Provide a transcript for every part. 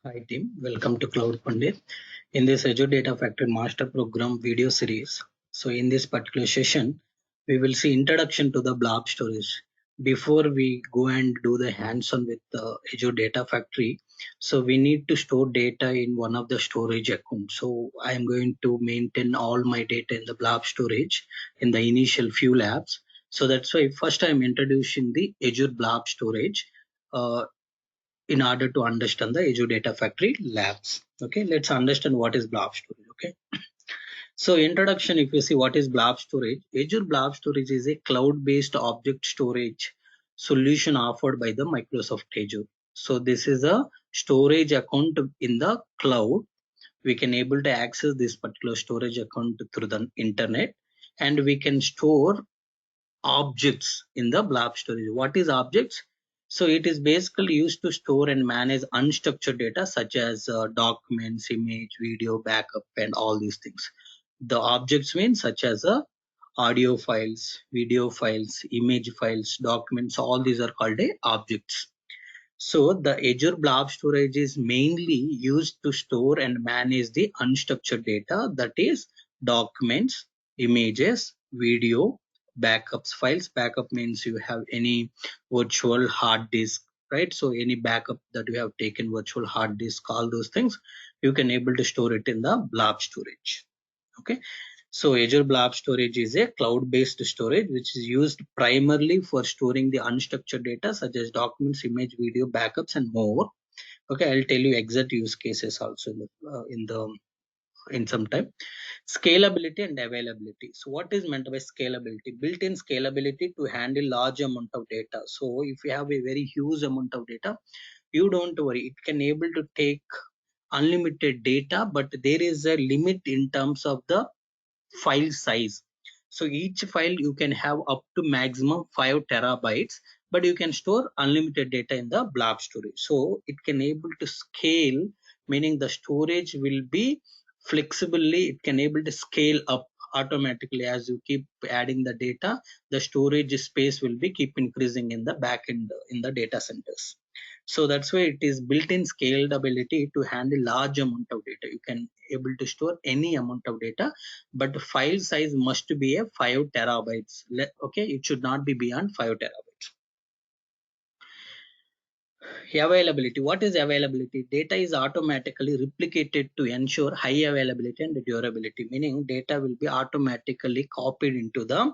Hi team, welcome to Cloud Pandit. In this Azure Data Factory Master Program video series. So in this particular session, we will see introduction to the blob storage. Before we go and do the hands-on with the Azure Data Factory, so we need to store data in one of the storage accounts. So I am going to maintain all my data in the blob storage in the initial few labs. So that's why first I am introducing the Azure Blob Storage. In order to understand the Azure Data Factory labs. Okay, let's understand what is blob storage. Okay, so introduction, if you see what is blob storage, Azure Blob Storage is a cloud-based object storage solution offered by the Microsoft Azure. So this is a storage account in the cloud. We can able to access this particular storage account through the internet, and we can store objects in the blob storage. What is objects? So it is basically used to store and manage unstructured data such as documents, image, video, backup, and all these things. The objects mean such as audio files, video files, image files, documents, all these are called objects. So the Azure Blob Storage is mainly used to store and manage the unstructured data, that is documents, images, video, backups files. Backup means you have any virtual hard disk, right? So any backup that you have taken, virtual hard disk, all those things, you can able to store it in the blob storage. Okay, so Azure Blob Storage is a cloud-based storage which is used primarily for storing the unstructured data such as documents, image, video, backups, and more. Okay, I'll tell you exact use cases also in some time. Scalability and availability. So what is meant by scalability? Built-in scalability to handle large amount of data. So if you have a very huge amount of data, you don't worry, it can able to take unlimited data, but there is a limit in terms of the file size. So each file you can have up to maximum 5 terabytes, but you can store unlimited data in the blob storage. So it can able to scale, meaning the storage will be flexibly, it can able to scale up automatically as you keep adding the data. The storage space will be keep increasing in the backend in the data centers. So that's why it is built-in scalability to handle large amount of data. You can able to store any amount of data, but the file size must be a 5 terabytes. Okay, it should not be beyond 5 terabytes. Availability. What is availability? Data is automatically replicated to ensure high availability and durability, meaning data will be automatically copied into the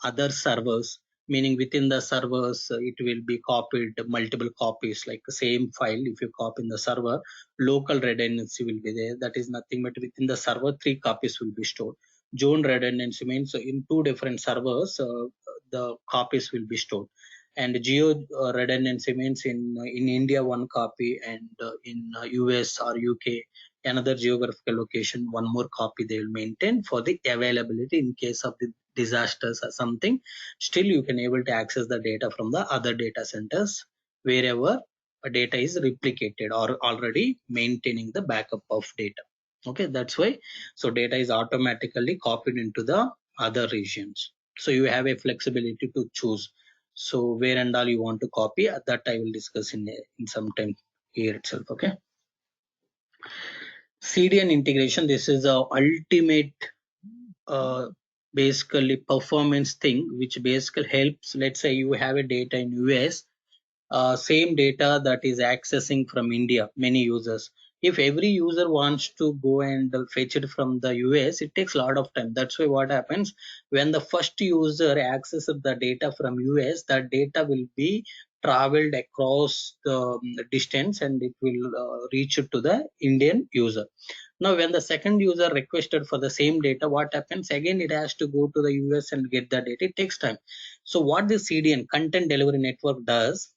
other servers, meaning within the servers it will be copied multiple copies, like the same file. If you copy in the server, local redundancy will be there. That is nothing but within the server 3 copies will be stored. Zone redundancy means in 2 different servers the copies will be stored. And geo redundancy means in India 1 copy, and in US or UK another geographical location 1 more copy they will maintain for the availability in case of the disasters or something. Still you can able to access the data from the other data centers wherever a data is replicated or already maintaining the backup of data. Okay, that's why. So data is automatically copied into the other regions, so you have a flexibility to choose. So where and all you want to copy, that I will discuss in some time here itself. Okay, CDN integration. This is a ultimate uh, basically performance thing which basically helps. Let's say you have a data in US, same data that is accessing from India, many users. If every user wants to go and fetch it from the US, it takes a lot of time. That's why what happens when the first user accesses the data from US, that data will be traveled across the distance and it will reach to the Indian user. Now, when the second user requested for the same data, what happens? Again, it has to go to the US and get the data. It takes time. So what the CDN, content delivery network, does,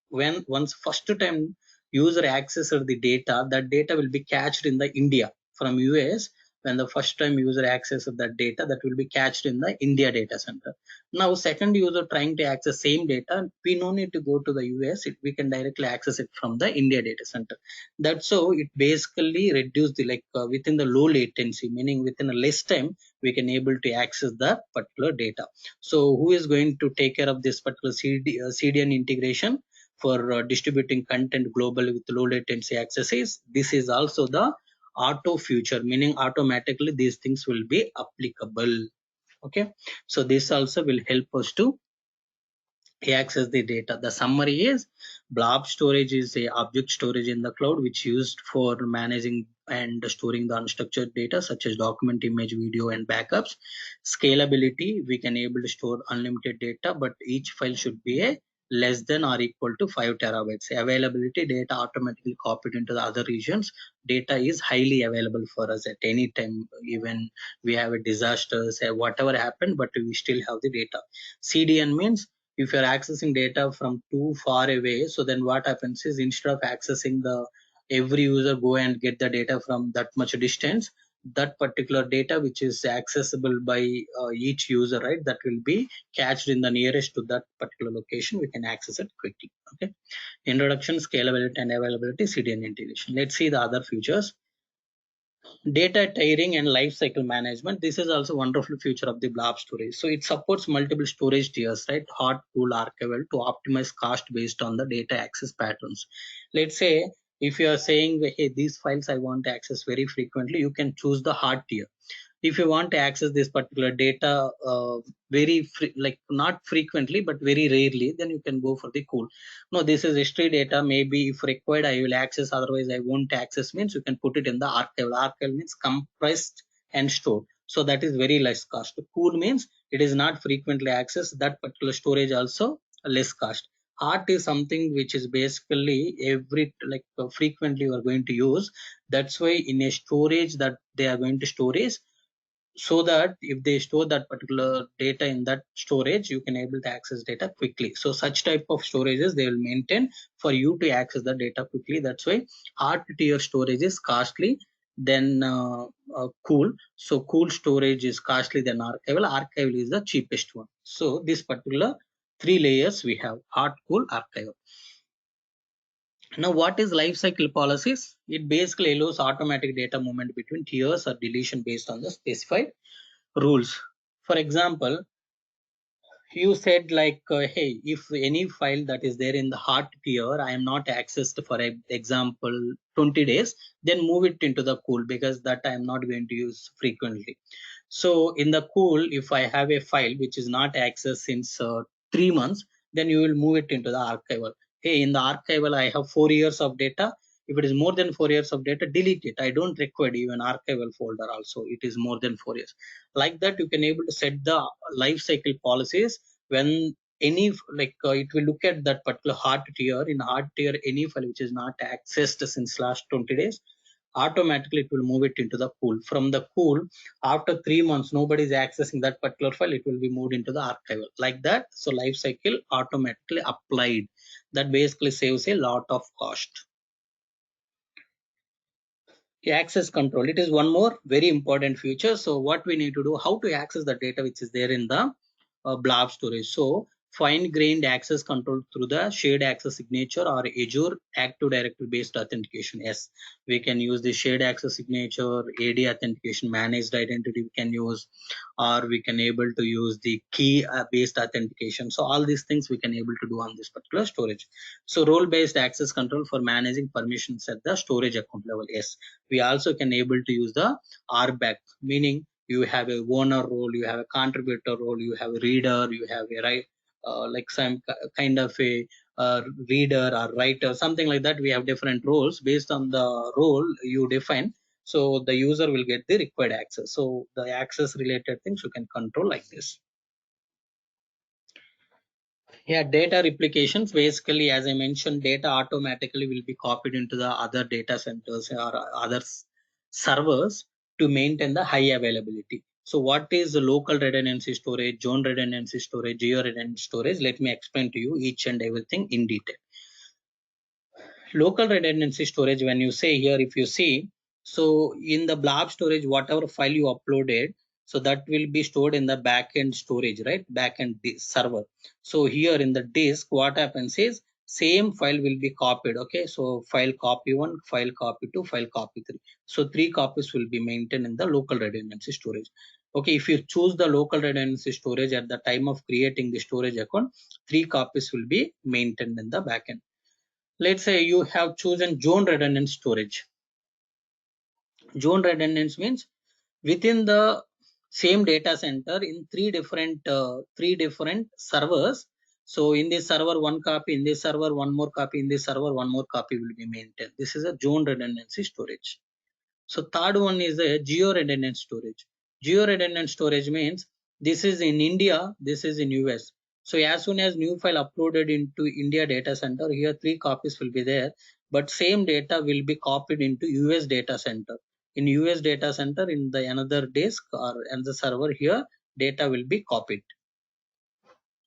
when once first time user accesses the data, that data will be cached in the India from US. When the first time user accesses that data, that will be cached in the India data center. Now second user trying to access same data, we no need to go to the US, we can directly access it from the India data center. That's so it basically reduce the within the low latency, meaning within a less time we can able to access the particular data. So who is going to take care of this particular CDN integration? for distributing content globally with low latency accesses. This is also the auto future, meaning automatically these things will be applicable. Okay, so this also will help us to access the data. The summary is blob storage is a object storage in the cloud which used for managing and storing the unstructured data such as document, image, video, and backups. Scalability, we can able to store unlimited data, but each file should be a less than or equal to 5 terabytes. Availability, data automatically copied into the other regions. Data is highly available for us at any time, even we have a disaster, say whatever happened, but we still have the data. CDN means if you're accessing data from too far away, so then what happens is instead of accessing the every user go and get the data from that much distance, that particular data which is accessible by each user, right, that will be catched in the nearest to that particular location. We can access it quickly. Okay, introduction, scalability and availability, CDN integration. Let's see the other features. Data tiering and lifecycle management. This is also wonderful feature of the blob storage. So it supports multiple storage tiers, right? Hot, cool, archival to optimize cost based on the data access patterns. Let's say if you are saying, hey, these files I want to access very frequently, you can choose the hard tier. If you want to access this particular data like not frequently but very rarely, then you can go for the cool. No, this is history data, maybe if required I will access, otherwise I won't access, means you can put it in the archive. Archive means compressed and stored, so that is very less cost. Cool means it is not frequently accessed, that particular storage also less cost. Art is something which is basically every frequently you are going to use. That's why in a storage that they are going to storage, so that if they store that particular data in that storage, you can able to access data quickly. So such type of storages they will maintain for you to access the data quickly. That's why hard tier storage is costly than cool. So cool storage is costly than archival. Archival is the cheapest one. So this particular three layers we have: hard, cool, archival. Now, what is lifecycle policies? It basically allows automatic data movement between tiers or deletion based on the specified rules. For example, you said hey, if any file that is there in the hard tier, I am not accessed for example 20 days, then move it into the cool because that I am not going to use frequently. So in the cool, if I have a file which is not accessed since 3 months, then you will move it into the archival. Hey, in the archival, I have 4 years of data. If it is more than 4 years of data, delete it. I don't require even archival folder also. It is more than 4 years. Like that, you can able to set the life cycle policies when any it will look at that particular hard tier. In hard tier, any file which is not accessed since last 20 days, automatically it will move it into the pool. From the pool, after 3 months, nobody is accessing that particular file, it will be moved into the archival. Like that, so life cycle automatically applied. That basically saves a lot of cost. Access control, it is one more very important feature. So what we need to do, how to access the data which is there in the blob storage. So fine-grained access control through the shared access signature or Azure Active Directory based authentication. Yes, we can use the shared access signature, AD authentication, managed identity we can use, or we can able to use the key based authentication. So all these things we can able to do on this particular storage. So role based access control for managing permissions at the storage account level. Yes, we also can able to use the RBAC, meaning you have a owner role, you have a contributor role, you have a reader, you have a some kind of a reader or writer, something like that. We have different roles. Based on the role you define, so the user will get the required access. So the access related things you can control like this. Yeah, data replications, basically as I mentioned, data automatically will be copied into the other data centers or other servers to maintain the high availability. So what is the local redundancy storage, zone redundancy storage, geo redundancy storage? Let me explain to you each and everything in detail. Local redundancy storage, when you say here, if you see, so in the blob storage, whatever file you uploaded, so that will be stored in the backend storage, right? Backend server. So here in the disk, what happens is same file will be copied. Okay, so file copy 1, file copy 2, file copy 3. So 3 copies will be maintained in the local redundancy storage. Okay, if you choose the local redundancy storage at the time of creating the storage account, 3 copies will be maintained in the backend. Let's say you have chosen zone redundant storage. Zone redundance means within the same data center in three different servers. So in this server one copy, in this server one more copy, in this server one more copy will be maintained. This is a zone redundancy storage. So third one is a geo-redundant storage. Geo-redundant storage means this is in India, this is in US. So as soon as new file uploaded into India data center, here 3 copies will be there, but same data will be copied into US data center. In US data center, in the another disk or another server here, data will be copied.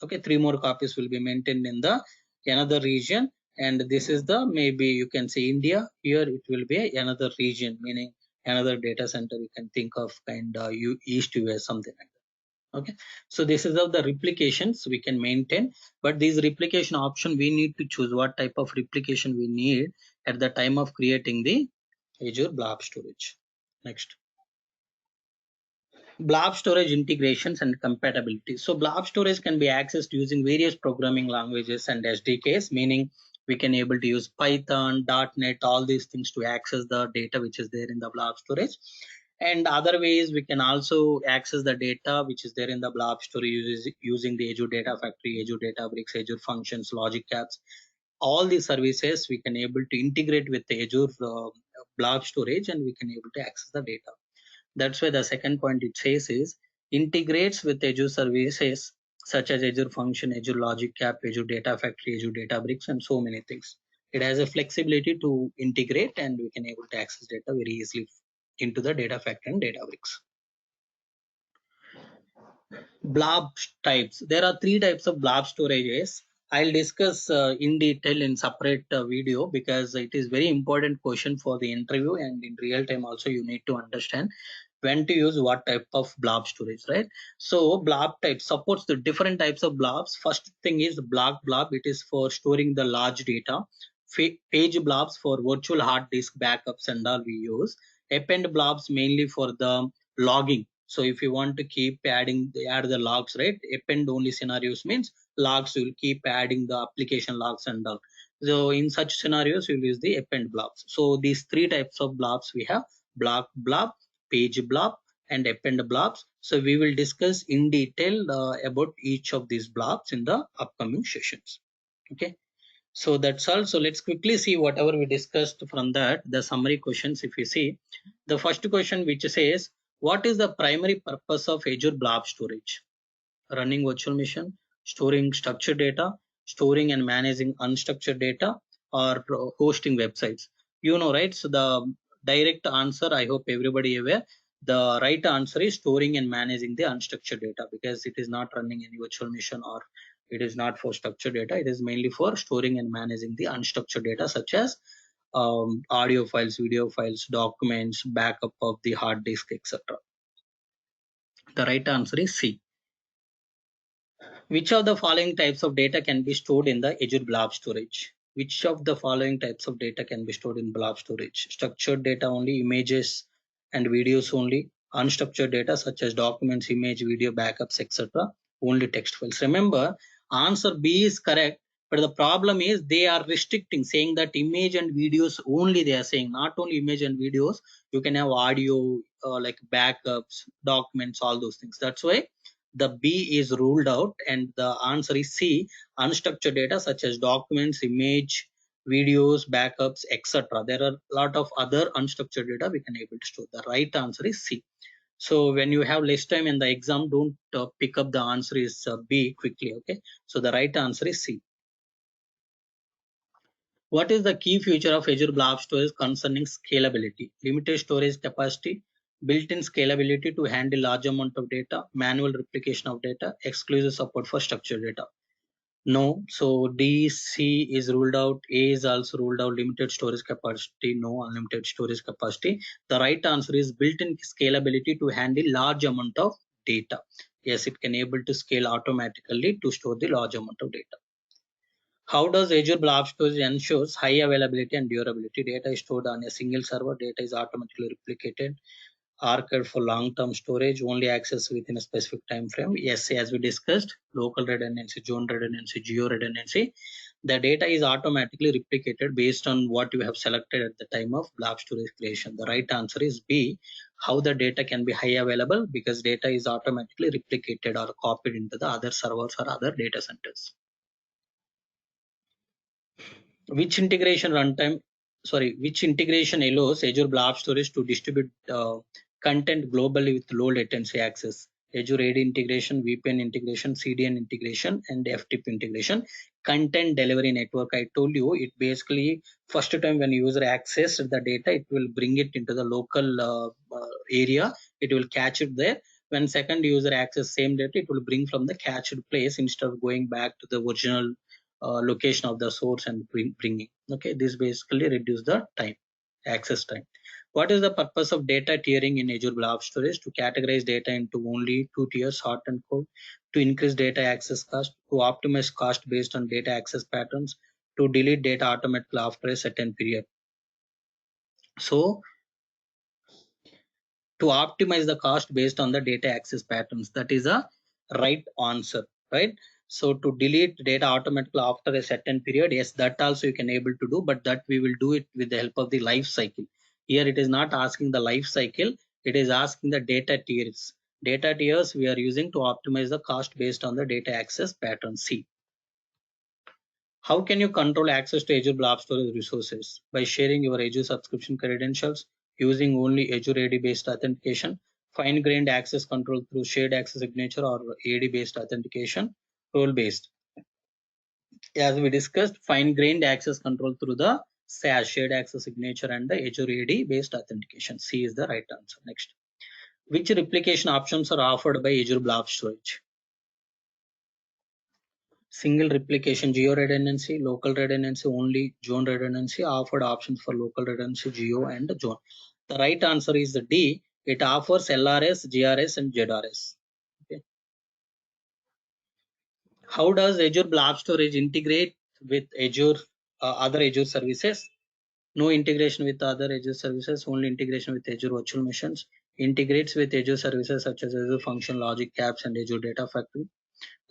Okay, 3 more copies will be maintained in the another region, and this is the, maybe you can say India, here it will be another region, meaning another data center. You can think of kind of east US, something like that. Okay, so this is of the replications we can maintain, but these replication option we need to choose what type of replication we need at the time of creating the Azure Blob Storage. Next, Blob storage integrations and compatibility. So blob storage can be accessed using various programming languages and SDKs, meaning we can able to use Python, .NET, all these things to access the data which is there in the blob storage. And other ways we can also access the data which is there in the blob storage using the Azure Data Factory, Azure Databricks, Azure Functions, Logic Apps. All these services we can able to integrate with the Azure blob storage, and we can able to access the data. That's why the second point it says is integrates with Azure services such as Azure Function, Azure Logic App, Azure Data Factory, Azure Databricks, and so many things. It has a flexibility to integrate, and we can able to access data very easily into the Data Factory and Databricks. Blob types. There are 3 types of blob storages. I'll discuss in detail in separate video, because it is very important question for the interview, and in real time also you need to understand when to use what type of blob storage, right? So blob type supports the different types of blobs. First thing is blob. It is for storing the large data. Page blobs for virtual hard disk backups and all we use. Append blobs mainly for the logging. So if you want to keep add the logs, right? Append only scenarios means logs will keep adding the application logs and all. So in such scenarios, you'll use the append blobs. So these 3 types of blobs we have: blob, page blob, and append blobs. So we will discuss in detail about each of these blobs in the upcoming sessions. Okay. So that's all. So let's quickly see whatever we discussed from that, the summary questions. If you see, the first question which says, what is the primary purpose of Azure Blob Storage? Running virtual machine, storing structured data, storing and managing unstructured data, or hosting websites. You know, right? So the direct answer, I hope everybody aware, the right answer is storing and managing the unstructured data, because it is not running any virtual machine, or it is not for structured data. It is mainly for storing and managing the unstructured data, such as audio files, video files, documents, backup of the hard disk, etc. The right answer is C. Which of the following types of data can be stored in the Azure Blob Storage? Which of the following types of data can be stored in Blob Storage? Structured data only, images and videos only, unstructured data such as documents, image, video, backups, etc. Only text files. Remember, answer B is correct, but the problem is they are restricting, saying that image and videos only they are saying, not only image and videos, you can have audio, like backups, documents, all those things. That's why the B is ruled out, and the answer is C, unstructured data such as documents, image, videos, backups, etc. There are a lot of other unstructured data we can able to store. The right answer is C. So when you have less time in the exam, don't pick up the answer is B quickly. Okay. So the right answer is C. What is the key feature of Azure Blob Storage concerning scalability? Limited storage capacity, built-in scalability to handle large amount of data, manual replication of data, exclusive support for structured data. No. So D, C is ruled out. A is also ruled out. Limited storage capacity. No. Unlimited storage capacity. The right answer is built-in scalability to handle large amount of data. Yes, it can able to scale automatically to store the large amount of data. How does Azure Blob Storage ensures high availability and durability? Data is stored on a single server. Data is automatically replicated, archived for long-term storage, only access within a specific time frame. Yes, as we discussed, local redundancy, zone redundancy, geo redundancy. the data is automatically replicated based on what you have selected at the time of blob storage creation. The right answer is B, how the data can be high available, because data is automatically replicated or copied into the other servers or other data centers. Which integration allows Azure Blob Storage to distribute content globally with low latency access? Azure AD integration, VPN integration, CDN integration, and FTP integration. Content delivery network, I told you, it basically first time when user access the data, it will bring it into the local area, it will catch it there. When second user access same data, it will bring from the cached place instead of going back to the original location of the source and bringing. Okay, this basically reduce the time, access time. What is the purpose of data tiering in Azure Blob Storage? To categorize data into only two tiers, hot and cold, to increase data access cost, to optimize cost based on data access patterns, to delete data automatically after a certain period. So to optimize the cost based on the data access patterns, that is a right answer, right? So to delete data automatically after a certain period, yes, that also you can able to do, but that we will do it with the help of the life cycle. Here it is not asking the life cycle, it is asking the data tiers. Data tiers we are using to optimize the cost based on the data access pattern. C. How can you control access to Azure Blob Storage resources? By sharing your Azure subscription credentials, using only Azure AD based authentication, fine-grained access control through shared access signature or AD based authentication, role based. As we discussed, fine-grained access control through the SAS shared access signature and the Azure AD based authentication. C is the right answer. Next, which replication options are offered by Azure Blob Storage? Single replication, geo redundancy, local redundancy, only zone redundancy, offered options for local redundancy, geo and zone. The right answer is the D. It offers LRS, GRS and ZRS. Okay. How does Azure Blob Storage integrate with Azure other Azure services? No integration with other Azure services, only integration with Azure virtual machines. Integrates with Azure services such as Azure Function, Logic Apps and Azure Data Factory.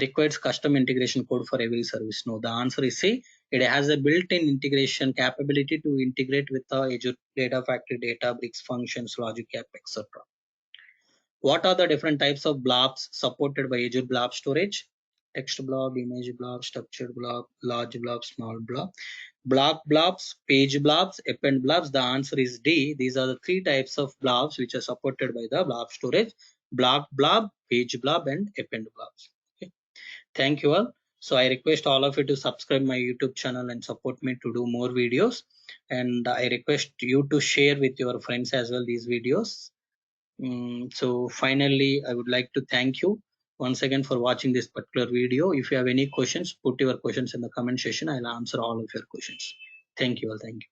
Requires custom integration code for every service? No, the answer is C. It has a built-in integration capability to integrate with the Azure Data Factory, Databricks, functions, Logic App, etc. What are the different types of blobs supported by Azure Blob Storage? Text blob, image blob, structured blob, large blob, small blob. Block blobs, page blobs, append blobs. The answer is D. These are the three types of blobs which are supported by the blob storage: block blob, page blob, and append blobs. Okay. Thank you all. So I request all of you to subscribe my YouTube channel and support me to do more videos. And I request you to share with your friends as well these videos. So finally, I would like to thank you once again for watching this particular video. If you have any questions, put your questions in the comment section. I'll answer all of your questions. Thank you all. Thank you.